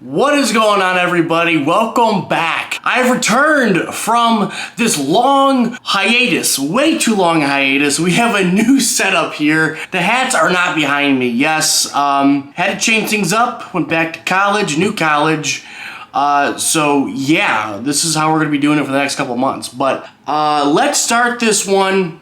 What is going on, everybody? Welcome back. I've returned from this long hiatus, way too long hiatus. We have a new setup here. The hats are not behind me. Yes, had to change things up. Went back to college, new college. So yeah, this is how we're gonna be doing it for the next couple months. But let's start this one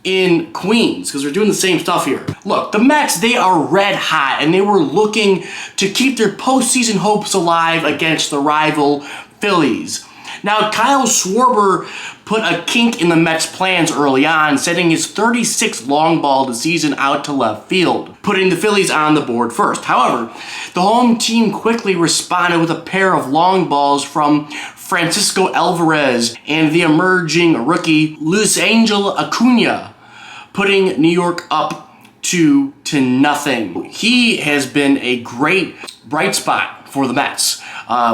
in Queens, because we're doing the same stuff here. Look, the Mets, they are red hot, and they were looking to keep their postseason hopes alive against the rival Phillies. Now, Kyle Schwarber put a kink in the Mets' plans early on, sending his 36th long ball of the season out to left field, putting the Phillies on the board first. However, the home team quickly responded with a pair of long balls from Francisco Alvarez and the emerging rookie Luis Angel Acuna, putting New York up 2-0. He has been a great bright spot for the Mets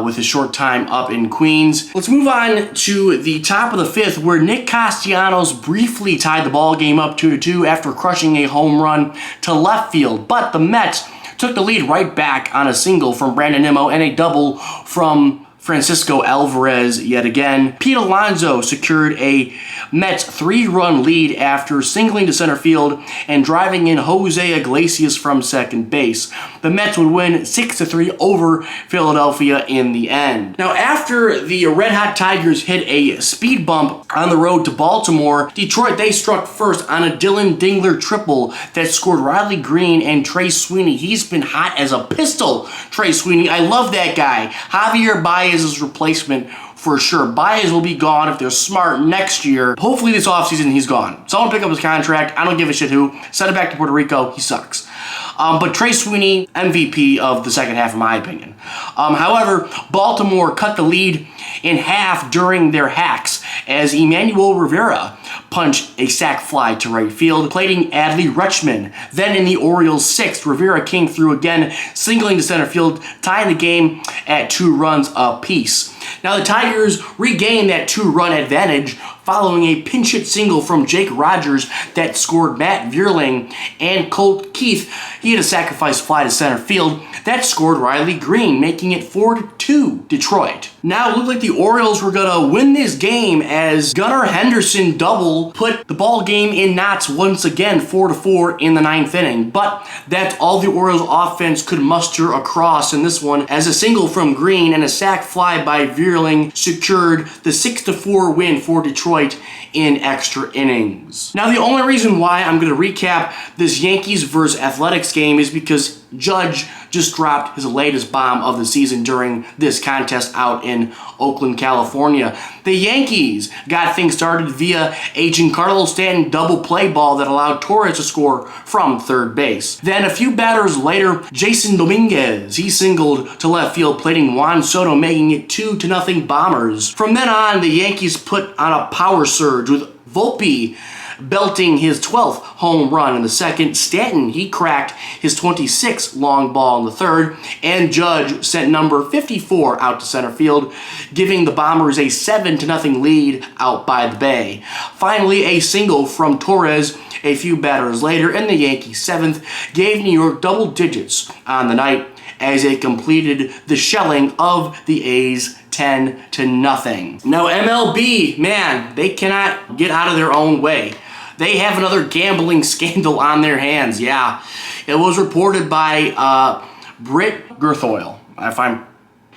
with his short time up in Queens. Let's move on to the top of the fifth, where Nick Castellanos briefly tied the ball game up 2-2 after crushing a home run to left field. But the Mets took the lead right back on a single from Brandon Nimmo and a double from Francisco Alvarez yet again. Pete Alonso secured a Mets 3-run lead after singling to center field and driving in Jose Iglesias from second base. The Mets would win 6-3 over Philadelphia in the end. Now, after the Red Hot Tigers hit a speed bump on the road to Baltimore, Detroit, they struck first on a Dylan Dingler triple that scored Riley Green and Trey Sweeney. He's been hot as a pistol, Trey Sweeney. I love that guy. Javier Baez's replacement for sure. Baez will be gone if they're smart next year. Hopefully this offseason he's gone. Someone pick up his contract. I don't give a shit who. Send it back to Puerto Rico. He sucks. But Trey Sweeney, MVP of the second half in my opinion. However, Baltimore cut the lead in half during their hacks as Emmanuel Rivera punched a sac fly to right field, plating Adley Rutschman. Then in the Orioles' sixth, Rivera came through again, singling to center field, tying the game at 2 runs apiece. Now the Tigers regained that 2-run advantage following a pinch hit single from Jake Rogers that scored Matt Vierling, and Colt Keith, he had a sacrifice fly to center field that scored Riley Green, making it 4-2 Detroit. Now it looked like the Orioles were gonna win this game as Gunnar Henderson double put the ball game in knots once again, 4-4 in the 9th inning. But that's all the Orioles offense could muster across in this one, as a single from Green and a sac fly by Vierling secured the 6-4 win for Detroit in extra innings. Now the only reason why I'm going to recap this Yankees versus Athletics game is because Judge just dropped his latest bomb of the season during this contest out in Oakland, California. The Yankees got things started via a Giancarlo Stanton double play ball that allowed Torres to score from third base. Then a few batters later, Jason Dominguez, he singled to left field, plating Juan Soto, making it 2-0 Bombers. From then on, the Yankees put on a power surge with Volpe belting his 12th home run in the second. Stanton, he cracked his 26th long ball in the third, and Judge sent number 54 out to center field, giving the Bombers a 7-0 lead out by the Bay. Finally, a single from Torres a few batters later in the Yankees' 7th gave New York double digits on the night as it completed the shelling of the A's 10-0. Now MLB, man, they cannot get out of their own way. They have another gambling scandal on their hands. Yeah, it was reported by Britt Girthoyle. If I'm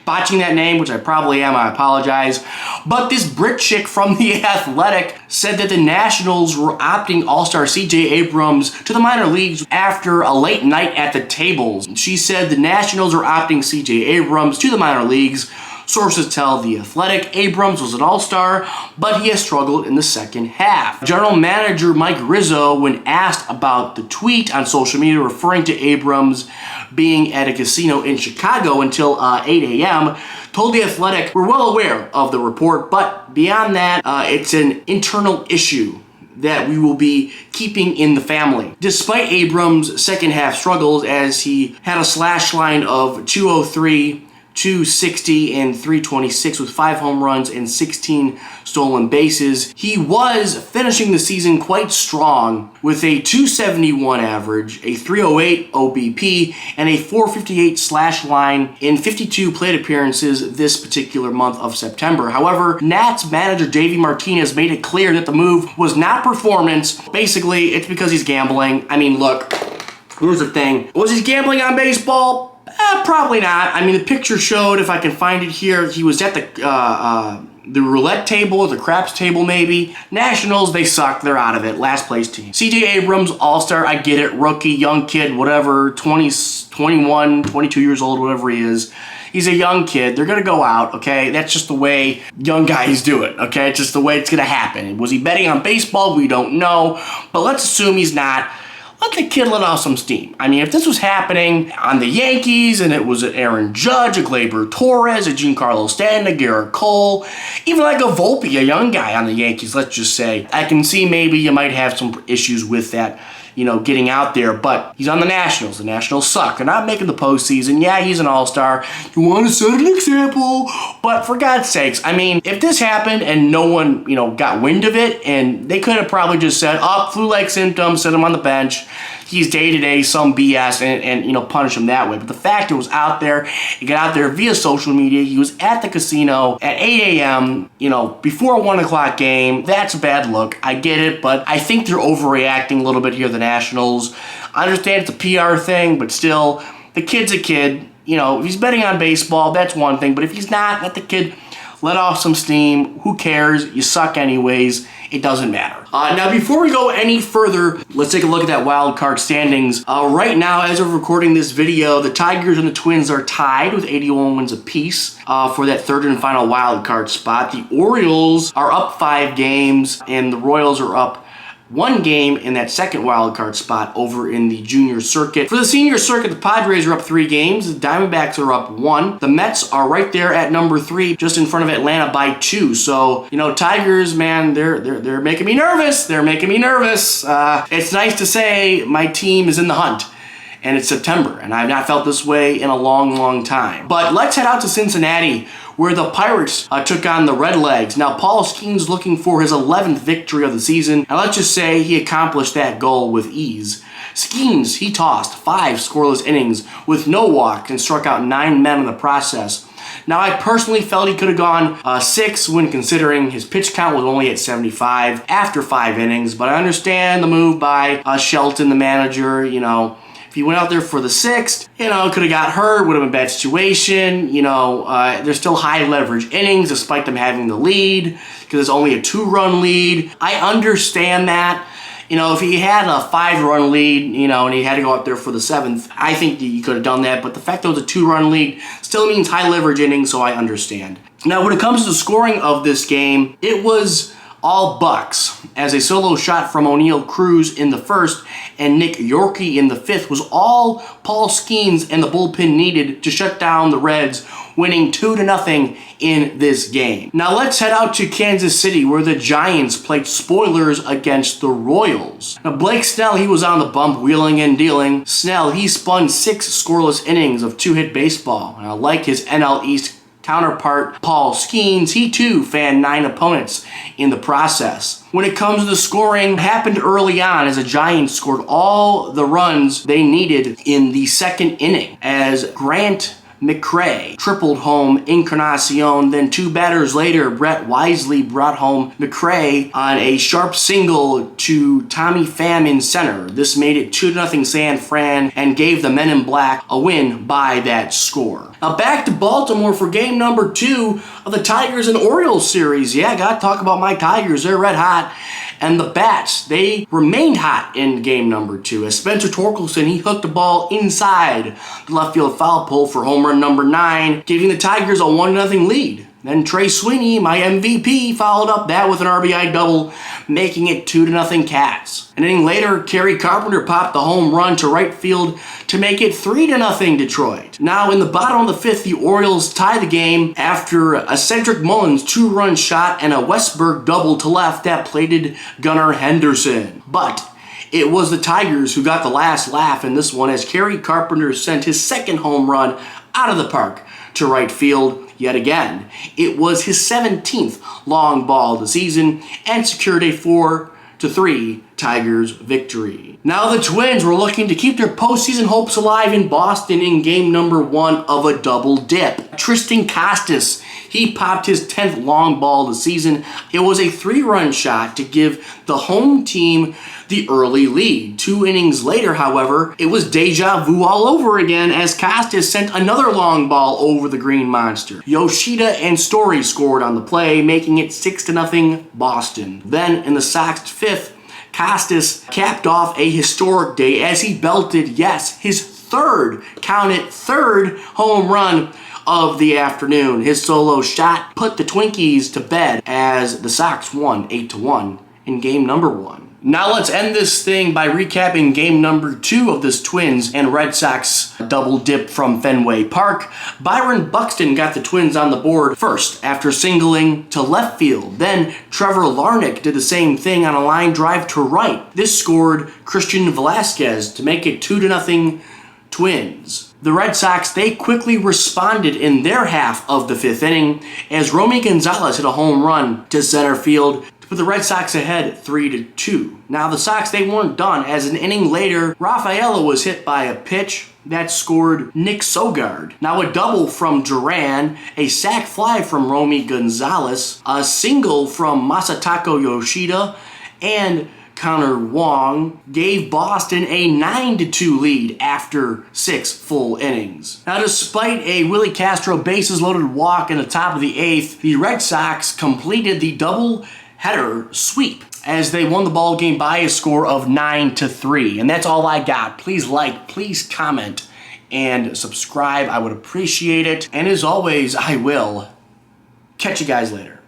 botching that name, which I probably am, I apologize. But this Brit chick from The Athletic said that the Nationals were opting All-Star C.J. Abrams to the minor leagues after a late night at the tables. She said the Nationals are opting C.J. Abrams to the minor leagues. Sources tell The Athletic Abrams was an all-star, but he has struggled in the second half. General Manager Mike Rizzo, when asked about the tweet on social media referring to Abrams being at a casino in Chicago until 8 a.m., told The Athletic, "We're well aware of the report, but beyond that, it's an internal issue that we will be keeping in the family." Despite Abrams' second half struggles, as he had a slash line of 203, 260 and 326 with 5 home runs and 16 stolen bases. He was finishing the season quite strong with a 271 average, a 308 OBP, and a 458 slash line in 52 plate appearances this particular month of September. However, Nats manager Davey Martinez made it clear that the move was not performance. Basically, it's because he's gambling. I mean, look, here's the thing. Was he gambling on baseball? Probably not. I mean, the picture showed, if I can find it here, he was at the roulette table or the craps table maybe. Nationals, they suck. They're out of it. Last place team. C.J. Abrams, all-star, I get it. Rookie, young kid, whatever, 20, 21, 22 years old, whatever he is. He's a young kid. They're going to go out, okay? That's just the way young guys do it, okay? It's just the way it's going to happen. Was he betting on baseball? We don't know. But let's assume he's not. Let the kid let off some steam. I mean, if this was happening on the Yankees and it was an Aaron Judge, a Gleyber Torres, a Giancarlo Stanton, a Garrett Cole, even like a Volpe, a young guy on the Yankees, let's just say, I can see maybe you might have some issues with that, you know, getting out there, but he's on the Nationals. The Nationals suck. They're not making the postseason. Yeah, he's an all-star. You want to set an example, but for God's sakes, I mean, if this happened and no one, you know, got wind of it, and they could have probably just said, oh, flu-like symptoms, set him on the bench, he's day-to-day, some BS, and you know, punish him that way. But the fact it was out there, it got out there via social media, he was at the casino at 8 a.m., you know, before a 1 o'clock game, that's a bad look. I get it, but I think they're overreacting a little bit here, the Nationals. I understand it's a PR thing, but still, the kid's a kid. You know, if he's betting on baseball, that's one thing, but if he's not, let the kid let off some steam. Who cares? You suck anyways. It doesn't matter. Now, before we go any further, let's take a look at that wild card standings. Right now, as of recording this video, the Tigers and the Twins are tied with 81 wins apiece for that third and final wild card spot. The Orioles are up 5 games, and the Royals are up 1 game in that second wild card spot over in the junior circuit. For the senior circuit, the Padres are up 3 games. The Diamondbacks are up 1. The Mets are right there at number 3, just in front of Atlanta by 2. So, you know, Tigers, man, they're making me nervous. They're making me nervous. It's nice to say my team is in the hunt. And it's September, and I've not felt this way in a long, long time. But let's head out to Cincinnati, where the Pirates took on the Redlegs. Now, Paul Skeens looking for his 11th victory of the season, and let's just say he accomplished that goal with ease. Skeens, he tossed 5 scoreless innings with no walk and struck out 9 men in the process. Now, I personally felt he could have gone 6 when considering his pitch count was only at 75 after 5 innings, but I understand the move by Shelton, the manager. You know, if he went out there for the 6th, you know, could have got hurt, would have been a bad situation. You know, there's still high leverage innings despite them having the lead because it's only a 2-run lead. I understand that. You know, if he had a 5-run lead, you know, and he had to go out there for the 7th, I think he could have done that. But the fact that it was a 2-run lead still means high leverage innings, so I understand. Now, when it comes to the scoring of this game, it was all Bucks, as a solo shot from O'Neal Cruz in the 1st and Nick Yorke in the 5th was all Paul Skeens and the bullpen needed to shut down the Reds, winning 2-0 in this game. Now let's head out to Kansas City, where the Giants played spoilers against the Royals. Now Blake Snell, he was on the bump, wheeling and dealing. Snell, he spun 6 scoreless innings of 2-hit baseball. Now, like his NL East counterpart Paul Skeens, he too fanned 9 opponents in the process. When it comes to the scoring, it happened early on as the Giants scored all the runs they needed in the 2nd inning as Grant McCray tripled home Encarnacion. Then 2 batters later, Brett Wisely brought home McCray on a sharp single to Tommy Pham in center. This made it 2-0 San Fran and gave the Men in Black a win by that score. Now back to Baltimore for game number 2 of the Tigers and Orioles series. Yeah, gotta talk about my Tigers. They're red hot. And the Bats, they remained hot in game number 2 as Spencer Torkelson, he hooked the ball inside the left field foul pole for home run number 9, giving the Tigers a 1-0 lead. Then Trey Sweeney, my MVP, followed up that with an RBI double, making it 2-0 Cats. An inning later, Kerry Carpenter popped the home run to right field to make it 3-0 Detroit. Now in the bottom of the 5th, the Orioles tie the game after a Cedric Mullins 2-run shot and a Westberg double to left that plated Gunnar Henderson. But it was the Tigers who got the last laugh in this one as Kerry Carpenter sent his 2nd home run out of the park to right field yet again. It was his 17th long ball of the season and secured a 4-3 Tigers victory. Now the Twins were looking to keep their postseason hopes alive in Boston in game number 1 of a double dip. Tristan Costas, he popped his 10th long ball of the season. It was a 3-run shot to give the home team the early lead. 2 innings later, however, it was deja vu all over again as Costas sent another long ball over the green monster. Yoshida and Story scored on the play, making it 6-0 Boston. Then in the Sox 5th, Costas capped off a historic day as he belted, yes, his third, count it, third home run of the afternoon. His solo shot put the Twinkies to bed as the Sox won 8-1 in game number 1. Now let's end this thing by recapping game number 2 of this Twins and Red Sox double dip from Fenway Park. Byron Buxton got the Twins on the board first after singling to left field. Then Trevor Larnach did the same thing on a line drive to right. This scored Christian Velasquez to make it 2-0 Twins. The Red Sox, they quickly responded in their half of the 5th inning as Romy Gonzalez hit a home run to center field to put the Red Sox ahead 3-2. Now the Sox, they weren't done as an inning later, Rafaela was hit by a pitch that scored Nick Sogard. Now a double from Duran, a sac fly from Romy Gonzalez, a single from Masataka Yoshida, and Connor Wong gave Boston a 9-2 lead after 6 full innings. Now, despite a Willie Castro bases-loaded walk in the top of the 8th, the Red Sox completed the double-header sweep as they won the ball game by a score of 9-3. And that's all I got. Please like, please comment, and subscribe. I would appreciate it. And as always, I will catch you guys later.